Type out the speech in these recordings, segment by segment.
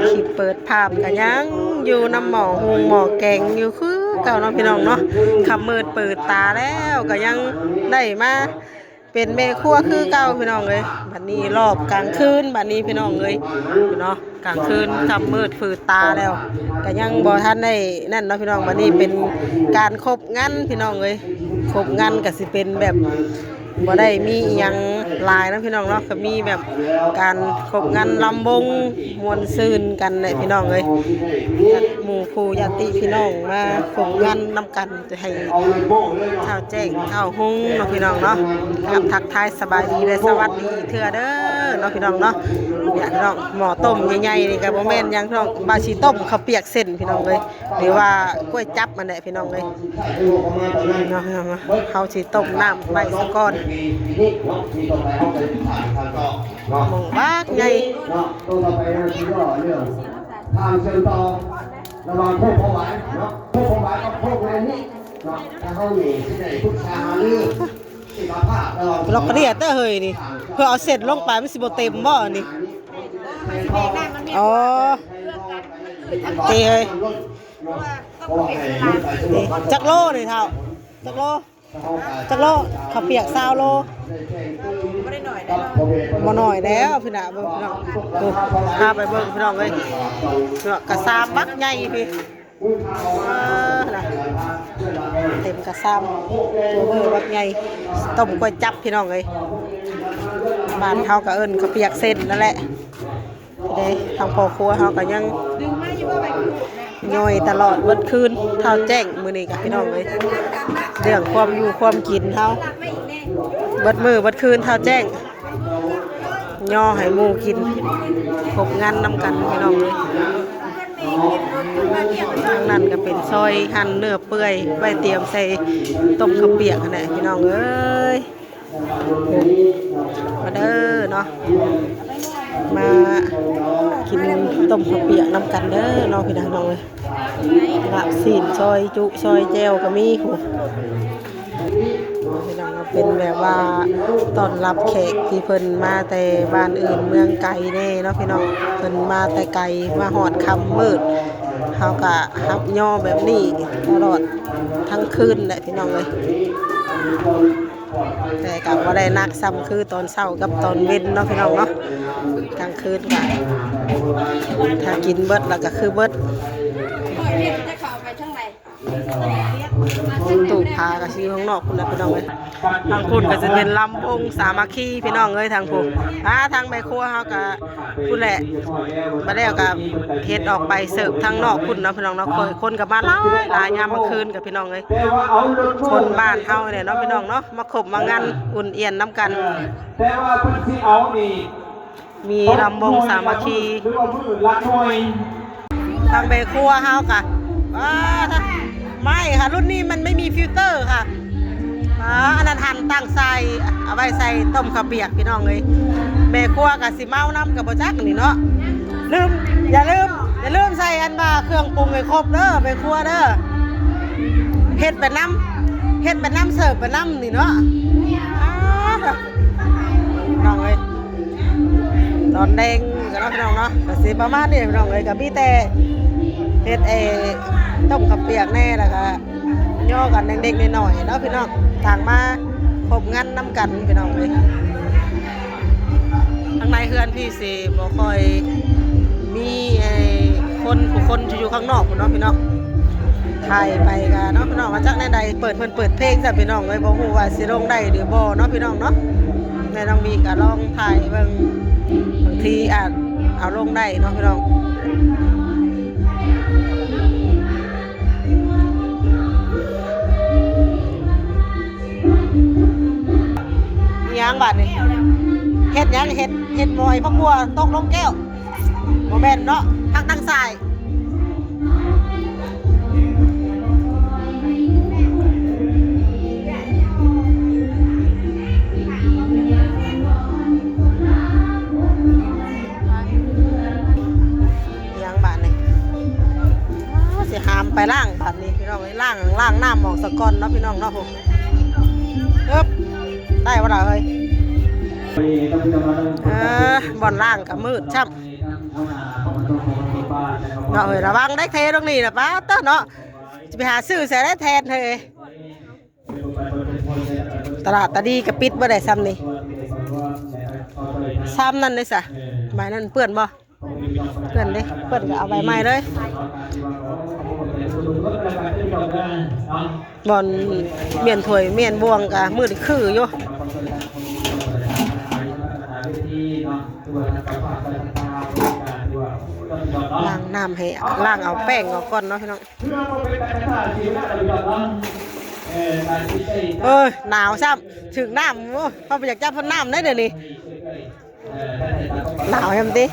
คลิปเปิดภาพกันยังอยู่น้ำหมอหุงหมอแกงอยู่คือเก่าเนาะพี่น้องเนาะขับมืดเปิดตาแล้วก็ยังได้มาเป็นแม่ครัวคือเก่าพี่น้องเลยบัดนี้รอบกลางคืนบัดนี้พี่น้องเลยเนาะกลางคืนขับมืดเปิดตาแล้วก็ยังบ่ทันได้นั่นเนาะพี่น้องบัดนี้เป็นการครบงานพี่น้องเลยครบงานก็สิเป็นแบบบ่ได้มีอีหยังหลายนะพี่น้องเนาะก็มีแบบการครบงานลำวงมวลซืนกันเลยพี่น้องเลยหมู่ครูญาติพี่น้องมาครบงานนำกันจะให้ข้าวแจ้งข้าวหุงเนาะพี่น้องเนาะกับทักทายสบายดีและสวัสดีเถื่อเด้อเนาะพี่น้องเนาะเนี่ยพี่น้องหม้อต้มใหญ่ๆนี่ก็บ่แม่นหยังพี่น้องบาชีต้มข้าวเปียกเส้นพี่น้องเลยหรือว่ากล้วยจับมันแหละพี่น้องเลยเนาะพี่น้องเนาะเฮาสิต้มน้ำไว้ซะก่อนมองบ้าไงทางเชิญต่อระหว่างโคกพอไหวเนาะโคกพอไหวกับโคกแรงนี่เนาะถ้าเขาหนีที่ไหนพุทธาลือที่มาภาพเราก็เรียกเต้เฮยนี่เพื่อเอาเสร็จลงไปมันสิบ่เต็มบ่นี่อ๋อเตยเฮยจักโลนี่เท่าจักโลข้าวเปียก20 โลบ่หน่อยแล้วพี่น่ะเบิ่งพี่น้องพาไปเบิ่งพี่น้องเอ้ยเนาะกระซามบักใหญ่พี่เต็มกระซามตัวเบิ่งบักใหญ่ต้มก๋วยจั๊บพี่น้องเอ้ยบ้านเฮาก็เอิ้นข้าวเปียกเส้นนั่นแหละเด้ทางพ่อครัวเฮาก็ยังย่อยตลอดเบิดคืนเท่าแจ้งมื้อนี้ก็พี่น้องเอ้ยเรื่องความอยู่ความกินเฮาเบิดมื้อเบิดคืนเท่าแจ้งย่อให้หมู่กินครบงานนำกันพี่น้องเลยทางนั้นก็เป็นซอยหั่นเนื้อเปื่อยไว้เตรียมใส่ต้มข้าวเปียกนั่นแหละพี่น้องเอ้ยมาเด้อเนาะมากินต้มข้าวเปียกนำกันเด้อเนาะพี่น้องเลยลาบซีนซอยจุซอยแจ่วก็มีโหพี่น้องเป็นแบบว่าต้อนรับแขกที่เพิ่นมาแต่บ้านอื่นเมืองไกลแน่เนาะพี่น้องเพิ่นมาแต่ไกลมาหอดค่ำมืดเฮาก็ฮับย่อแบบนี้ตลอดทั้งคืนแหละพี่น้องเลยแต่ก็บ่ได้นักซ้ำคือตอนเช้ากับตอนเย็นเนาะพี่น้องเนาะกลางคืนก็ถ้ากินเบิดแล้วก็คือเบิดตู้พากับชีข้างนอกคุณนะพี่น้องเลยทางคุณก็จะเป็นลำวงสามัคคีพี่น้องเลยทางผมทางใบครัวเขากับคุณแหละมาแล้วกับเฮ็ดออกไปเสิร์ฟทางนอกคุณนะพี่น้องเนาะคนกับมาหลายยามมาคืนกับพี่น้องเลยคนบ้านเฮาเนี่ยเนาะพี่น้องเนาะมาขบมางานอุ่นเอียนน้ำกันแต่ว่าพื้นที่เอานี่มีลำวงสามัคคีทางใบครัวเฮากับไม่ค่ะรุ่นนี้มันไม่มีฟิลเตอร์ค่ะอันนั้นหั่นตั้งใส่เอาไว้ใส่ต้มข้าวเปียกพี่น้องเลยแม่ครัวกับสิเมาน้ำกับบ่จักนี่เนาะอย่าลืมใส่อันว่าเครื่องปรุงให้ครบเด้อแม่ครัวเด้อเฮ็ดเป็นน้ำเสิร์ฟเป็นน้ำนี่เนาะน้องเลยตอนแดงกับน้องเนาะก็สิประมาณนี้พี่น้องเลยกับพี่แต่เฮ็ดต้มข้าวเปียกแน่แล้วก็ย่อกันเด็กๆหน่อยๆเนาะพี่น้องต่างมาครบงานน้ำกันพี่น้องเลยข้างในเฮือนพี่สิบ่ค่อยมีผู้คนอยู่ข้างนอกเนาะพี่น้องถ่ายไปกันเนาะพี่น้องมาจากไหนใดเปิดเพลงจ้ะพี่น้องเลยบ่ฮู้ว่าสิลงได้หรือบ่เนาะพี่น้องเนาะแม่น้องมีก็ลองถ่ายบางทีอาจเอาลงได้เนาะพี่น้องยังบาดนี่เฮ็ดยังเฮ็ดมอยพักบัวตกลงแก้วโมเมนต์เนาะพักตั้งสายยังบาดนี่สิหามไปล่างบาดนี้พี่น้องล่างน้ำหมองสะก้อนเนาะพี่น้องเนาะผมได้ปะล่ะเฮ้ย บ่อนล่างก็มืดช่ำเนาะเฮ้ยระวังได้เทตรงนี้นะป้าเต้อเนาะจะไปหาซื้อใส่ได้แทนเฮ้ยตลาดตะดีก็ปิดบ่ได้ซ้ำนี่ซ้ำนั่นเลยสะใบนั้นเปื้อนบ่เปื้อนดิเปื้อนก็เอาใบใหม่เลยบ่อนเมียนถ้วยเมียนบวงก็มืดคืออยู่ล้างน้ำให้ล้างเอาแป้งออกก่อนเนาะพี่น้องหนาวซ้ำถึงน้ำโอ้เขาไปอยากจับพ้นน้ำได้เดี๋ยวนี้หนาวแฮมติ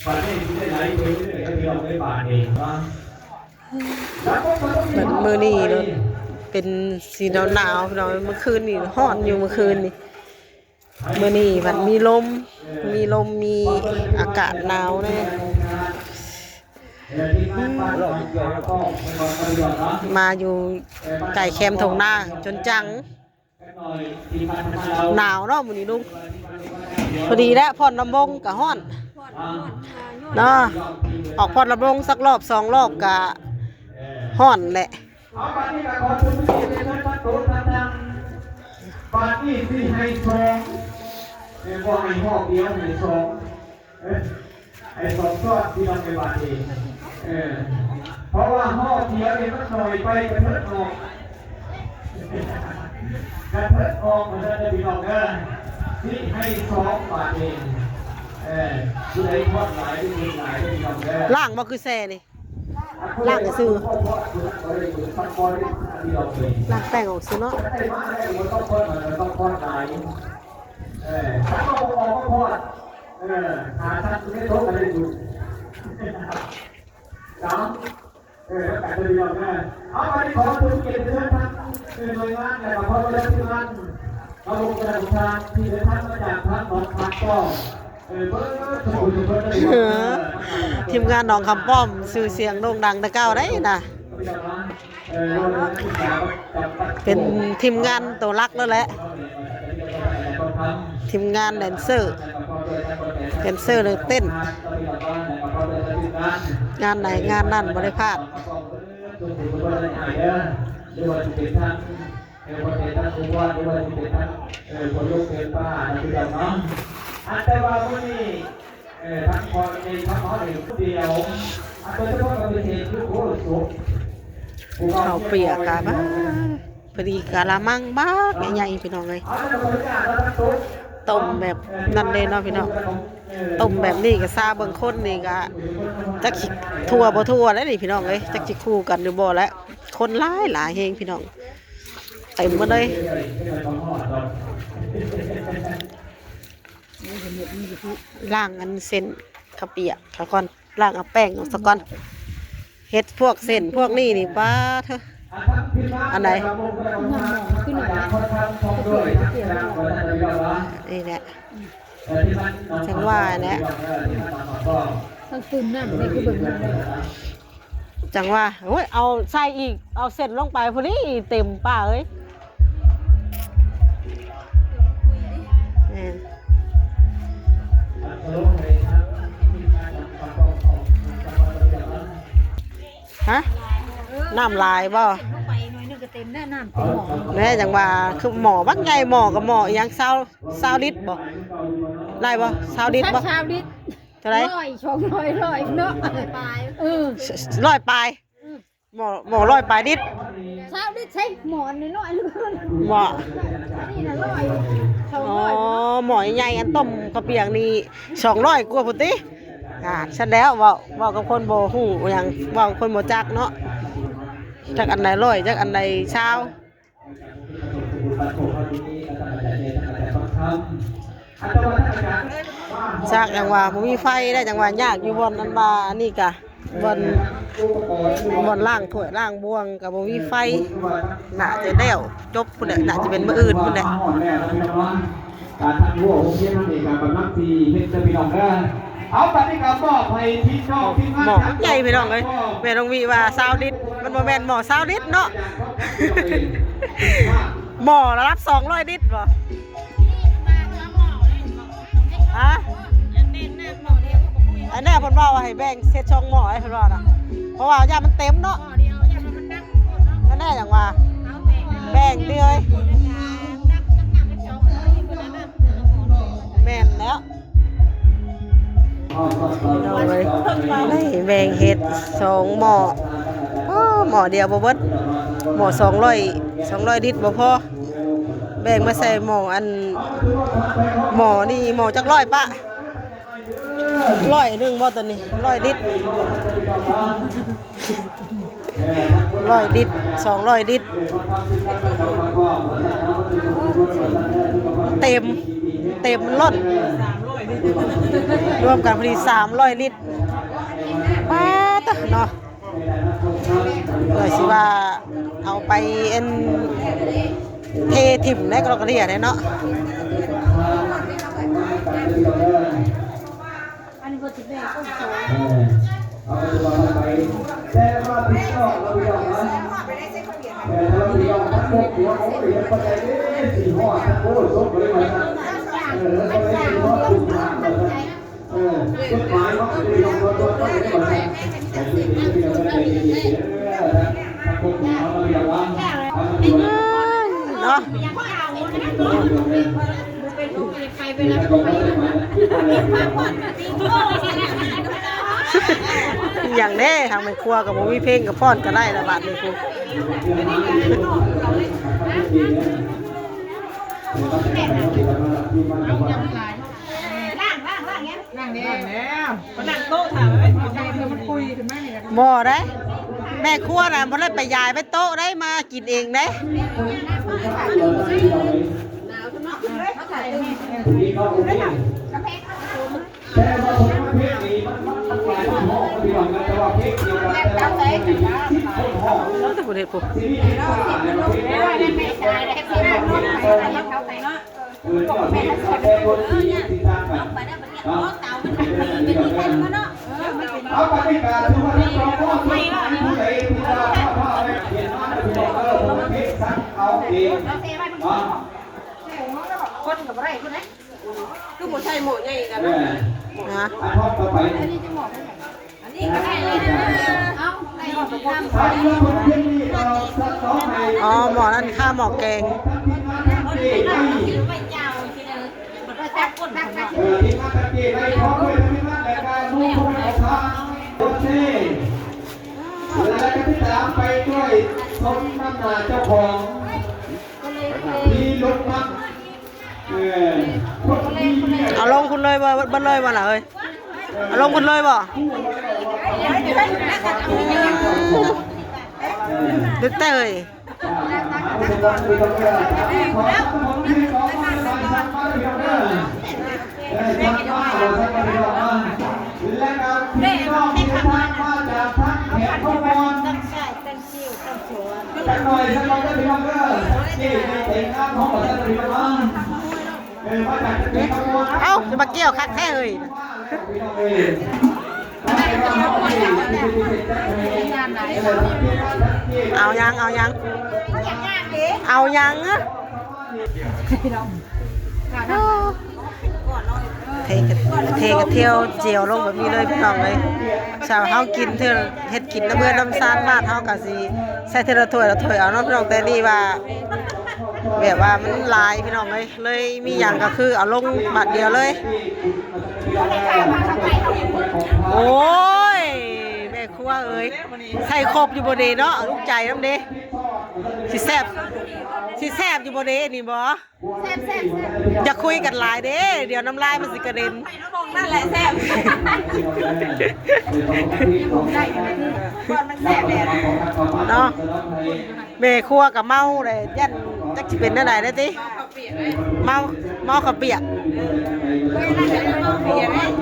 ปัจจัยที่ได้ไหลไปเรื่อยๆก็ที่เราได้บาทเองว่าเหมือนมือนี่เนาะเป็นสีหนาวๆพี่น้องเมื่อคืนนี่ร้อนอยู่เมื่อคืนนี่มือนี่มันมีลมมีอากาศหนาวเลยมาอยู่ไก่แคมทงหน้าจนจังหนาวเนาะมื้อนี้ลุงพอดีแล้วพรลำบงกับฮ้อนเนาะออกพรลำบงสักรอบ2 รอบกะฮ้อนแหละปาร์ตี้ที่ให้ซองว่าให้ห้องเดียวให้ซองไอ้2 ซอดที่เราไปบาทเองเพราะว่าห้องเดียวเนี่ยมันหน่อยไปกระเทิดออกมันจะมีออกที่ให้2 บาทเองที่ได้ทอดหลายที่มีหลายที่มีออกล่างบ่คือแซ่นี่ล่างก็ซื้อล่างแป้งออกซื้อเนาะต้องทอดหลายถ้าเราบอกว่าทอดหาท่านไม่ทอดอะไรอยู่จ้าแต่จะมีออกเอาไปขอตัวเกียรติท่านหน่วยงานแต่ขอตัวที่ท่านเราลงกระดาษทางที่ท่านมาจากท่านของท่านก็ทีมงานหนองคำป้อมชื่อเสียงโด่งดังตะเก้าได้นะเป็นทีมงานตัวรักแล้วแหละทีมงานแดนเซอร์เลยเต้นงานไหนงานนั่นบริพลาดอันแต่ว่าพวกนี้ทั้งคนเองทั้งเขาเองเดียวอันเป็นเฉพาะกับเหตุที่โคตรสุขเขาเปียกกะบ้าพอดีกะละมังบ้าใหญ่ๆพี่น้องเลยต้มแบบนั่นเลยเนาะพี่น้องต้มแบบนี้ก็ซาเบิ่งคนนี่ก็จักสิทั่วบ่ทั่วแล้วนี่พี่น้องเอ้ยจักสิคู่กันหรือบ่แล้วคนหลายเฮงพี่น้องเต็มหมดเลยล่างอันเส้นข้าวเปียกข้าวก้อนล่างเอาแป้งออกสักก้อนเฮ็ดพวกเส้นพวกนี้นี่ป้าเถอะอันไหนนี่แหละจังว่าเนี่ยทั้งคืนน้ำนี่คือเบิ่งจังว่าโอ้ยเอาใส่อีกเอาเส้นลงไปพอดีเต็มป้าเอ้ยฮะน้ำลายบ่ไปหน่อยนึงก็เต็มแน่น้ำเต็มหม้อแม่จังว่าคือหมอบักใหญ่หมอกับหมออย่าง20ลิตรบ่ได้บ่20ลิตรบ่20ลิตรเท่าไหร่100 200เนาะปลาย100 ปลายหมอ100 ปลายลิตร20ลิตรใช่หมอน้อยๆลึกหมอนี่น่ะ100 อ๋อหมอใหญ่อันต้มกระเปียกนี่200กว่าพุ่นติฉันแล้วเว้ากับคนบ่ฮู้หยังเว้ากับคนบ่จักเนาะจักอันใด100จักอันใด20จักจังว่าบ่มีไฟได้จังว่ายากอยู่บ่อนนั้นบ่านี่กะบ่อนล่างถ้วยล่างบวงก็บ่มีไฟน่าจะแล้วจบพุ่นแหละน่าจะเป็นมื้ออื่นพุ่นแหละ การทำหัวโอเคนั่นเองกับกำลังสีเฮ็ดจะพี่น้องได้เอาตอนนี้ก็มอบให้พี่น้องที่ หมอใหญ่พี่น้องเอ้ยแม่น้องวีว่า20ลิตรมันบ่แม่นหมอ20ลิตรเนาะ หมอละรับ200ลิตรบ่ฮะอันนี้เพิ่นว่าให้แบ่งเฮ็ดช่องหมอให้เพิ่นว่าน่ะเพราะว่าย่ามันเต็มเนาะอันนี้อย่างว่าแบ่งเด้อแม่นแล้วได้แบ่งเฮ็ด2หม้อหม้อเดียวบ่เบิดหม้อ200ลิตรบ่พอแบ่งมาใส่หม้ออันหม้อนี่หม้อจัก100ปะ100นึงบ่ตัวนี้100ลิตร100ลิตร200ลิตรเต็มมันล้นรวมกันพอดี300ลิตรป้าตะเนาะเลยสิว่าเอาไปเอ็นเทถิ่มในกระเรียเนาะอันนี้ก็จะเป็นต้นโต เอาไปวางไปแต่ว่าพี่น้องเราพี่น้องนะแต่เราพี่น้องทั้งหมดหัวของเหรียญปัจจัยสี่ห้อทั้งโอ้ยสมเลยมาแล้วก็เลยหัวถูกทางเลยกฎหมายเขาพี่น้องตัวได้ก่อนแต่ที่พี่น้องได้ดีทั้งพวกเขาเราอย่าว่างเนาะอย่างแน่ทางแม่ครัวกับบ่มีเพลงกับฟ้อนก็ได้ละบาดนี้ครูบ่ได้แม่ครัวน่ะบ่ได้ไปยายไปโต๊ะได้มากินเองเด้แต่ว่าผมว่าเพลงนี้มันหลายห้องพี่น้องแต่ว่าเพลงเดียวกันแต่ว่าเพลงนี้ที่ห้อง แล้วแต่บ่ได้ปุ๊บ ที่นี่ที่ว่าเนี่ยเพลงนี้แต่คนที่ติดตามกันเอาปฏิการทุกวันนี้เราก็ไม่ผู้ใดที่ว่าพ่อแม่เขียนมาพี่น้องผมเพลงสักเอาเองคนกับอะไรคนไหนคือหมูใช่หมูใหญ่กัน นะ อันห้องต่อไป อันนี้จะหมอกอันนี้ก็ได้เลยเอาไอ้หมอกตะโกน ถ้าเรื่องคนเพียงนี้เราสักสองให้ อ๋อหมอนั่นข้าหมอแกง ที่มาตะกี้ได้พร้อมด้วยที่มาแต่การรู้คนออกทางโอเคแล้วก็ที่ตามไปด้วยสมน้ำหน้าเจ้าของมีรถมันเอาลงคุณเลยบ่เลยบ่ล่ะเอ้ยเอาลงคุณเลยบ่ดึกแต่เอ้ยและการที่น้องที่ทางมาจากทางแขกพมรสักหน่อยก็พี่น้องก็นี่ในเต็งน้ำของประเทศพี่น้องมาจากแขกพมร เอ้าจะมาเกี่ยวคักแท้เอ้ยเอายังอะเทกระเที่ยวเจียวลงแบบนี้เลยพี่น้องเลยชาวเฮากินเทื่อเฮ็ดกินน้ำเบื่อน้ำซ่านบ้านเฮาก็สิใส่เทื่อละถ้วยละถ้วยเอาเนาะพี่น้องแต่นี่ว่าแบบว่ามันหลายพี่น้องเลยมีหยังก็คือเอาลงบัดเดียวเลยโอ้ยแม่ครัวเอ้ยใส่ครบอยู่บ่เด้เนาะลูกใจนำเด้สิแซ่บอยู่บ่เด้นี่บ่อย่าคุยกันหลายเด้เดี๋ยวน้ำลายมันสิกระเด็นนั่นแหละแซ่บเนาะแม่ครัวกับเมาเลยยันจักสิเป็นได้ได้ติเมาข้าวเปียก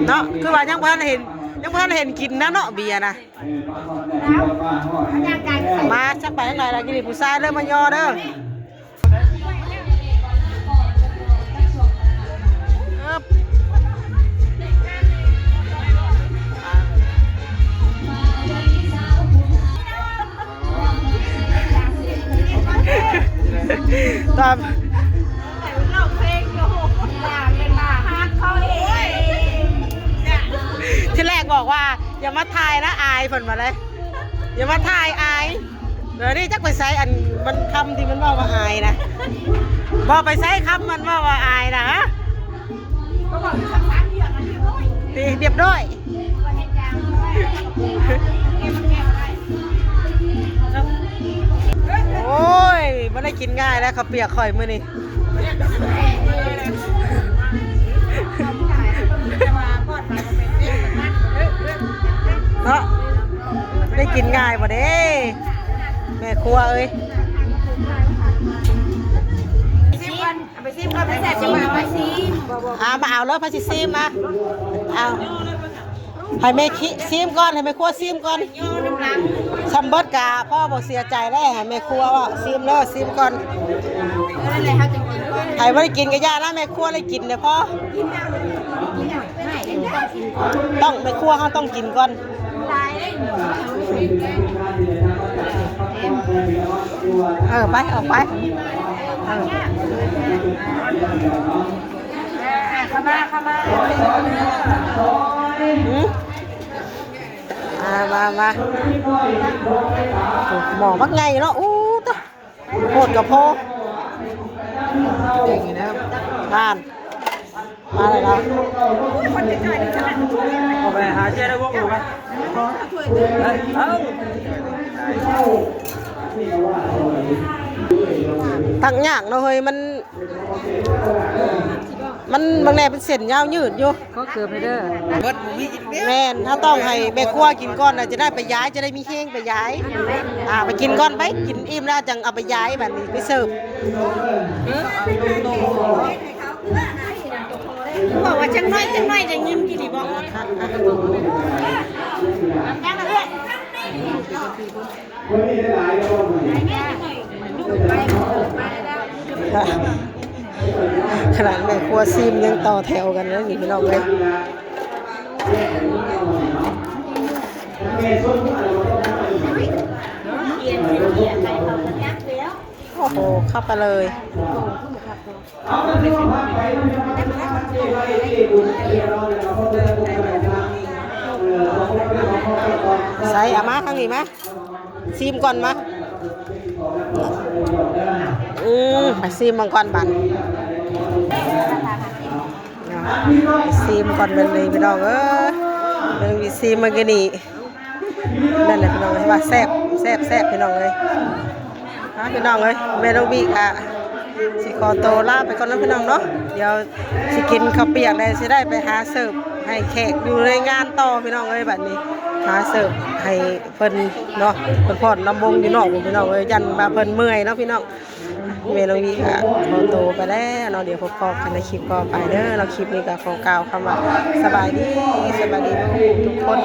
เนาะคือว่ายังบ่ทันเห็นกินนะเนาะเบียร์นะมาสักไปหน่อยละกินผู้ชายเด้อมาย่อเด้อ ตาม ร้องเพลงอยู่อยากเป็นบ้าฮักเขาเอง ที่แรกบอกว่าอย่ามาถ่ายนะอายเพิ่นมาเลยอย่ามาถ่ายอายเดี๋ยวนี้จักไปใช้อันมันคำที่มันว่าอายนะบอกไปใช้คำมันว่าอายนะฮะ ก็บอกคำถามเดียวกันที่ร้อย ตีเรียบร้อย ว่าเห็นจังด้วยเก็บมันแก้อะไร โอ้ยไม่ได้กินง่ายแล้วข้าวเปียกข่อยมื้อนี้เนาะได้กินง่ายบ่เด้แม่ครัวเอ้ย ซิมกันเอาไปซิมกันไปแซ่บจะมาไปซิมบอก มาเอาเลยพาสิซีมมาเอาให้แม่ซีมก่อนให้แม่ครัวซีมก่อน ย่อน้ำหลัง ซัมเบิร์ตกะพ่อบอกเสียใจได้ให้แม่ครัวว่าซีมเลยซีมก่อน นั่นแหละเขาจะกินก่อน ใครไม่ได้กินก็ย่านะแม่ครัวเลยกินเนี่ยพ่อ กินหน่อยไม่เดี๋ยวต้องกินก่อน ต้องแม่ครัวเขาต้องกินก่อน ตายได้หนึ่ง ไปออกไปเข้ามาหืมมาหมอมักไงเนาะอู้ตะโหดกับโพผ่านมาเลยนะเอาไปหาเจ้าได้วงหรือไหมตั้งยากเนาะเฮ้ยมันบางแน่เป็นเส้นยาวยืดอยู่ก็เกือบไปเด้อแม่นถ้าต้องให้แม่ครัวกินก่อนน่ะจะได้ไปย้ายจะได้มีเฮงไปย้ายไปกินก่อนไปกินอิ่มแล้วจังเอาไปย้ายแบบนี้ไปเสิร์ฟ บอกว่าจังน้อยจะยิ้มกี่ดีบอกยังมาเรื่อย วันนี้ได้หลายก็ต้องมี ขนาดแม่ครัวซีมยังต่อแถวกันแล้วนี่พี่น้องเลย เมย์ส้มอะไรก็ต้องมี เกียนเกียนใส่เขาจะยักแล้ว โอ้โหเข้าไปเลย เอาไปดูภาพไปดูภาพที่ไว้ที่ดูที่เราเนี่ยเราก็ได้ดูกันนะเราก็ได้ขอก่อน ใส่อามาทางนี้มาซีมก่อนมาไปซีมมังกรบันไปซีมก่อนเป็นเลยพี่น้องเป็นวีซีมมันก็นี่นั่นแหละพี่น้องเลยว่าแซ่บพี่น้องเลยพี่น้องเลยแม่น้องบีสิขอโตลาไปก่อนนะพี่น้องเนาะเดี๋ยวสิกินข้าวเปียกได้สิได้ไปหาเสิร์ฟให้แขกอยู่ในงานต่อพี่น้องเลยแบบนี้หาเสิร์ฟให้เพิ่นเนาะเพิ่นพอดลำวงอยู่นอกพี่น้องเลยยันมาเพิ่นเมื่อยเนาะพี่น้องเมลวีขอโตไปแล้วเนาะเดี๋ยวพบกันในคลิปต่อไปเด้อเราคลิปนี้ก็ขอกล่าวคำว่าสบายดีทุกคน